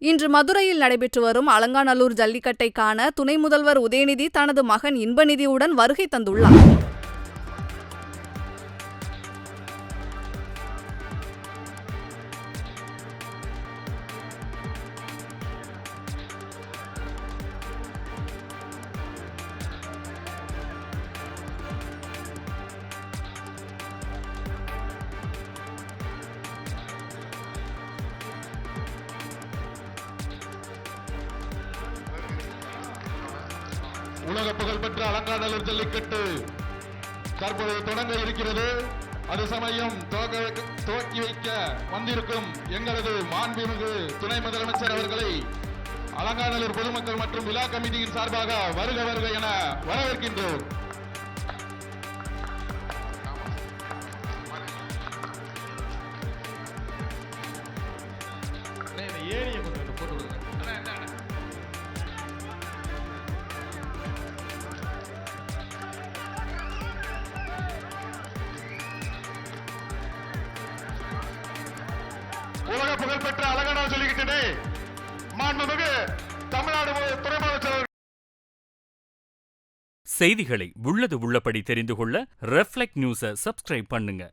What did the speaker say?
இன்று மதுரையில் நடைபெற்று வரும் அலங்காநல்லூர் ஜல்லிக்கட்டை காண துணை முதல்வர் உதயநிதி தனது மகன் இன்பநிதியுடன் வருகை தந்துள்ளார். உலக புகழ்பெற்ற அலங்காநல்லூர் ஜல்லிக்கட்டு தற்போது தொடங்க இருக்கிறது. அது சமயம் துவக்கி வைக்க வந்திருக்கும் எங்களது மாண்புமிகு துணை முதலமைச்சர் அவர்களை அலங்காநல்லூர் பொதுமக்கள் மற்றும் விழா கமிட்டியின் சார்பாக வருக வருக என வரவேற்கின்றோம். உலக புகழ்பெற்ற அலங்காநல்லூர் ஜல்லிக்கட்டு மாண்புமிகு தமிழ்நாடு துணை முதலமைச்சர். செய்திகளை உள்ளது உள்ளபடி தெரிந்து கொள்ள ரெஃப்ளெக்ட் நியூஸை சப்ஸ்கிரைப் பண்ணுங்க.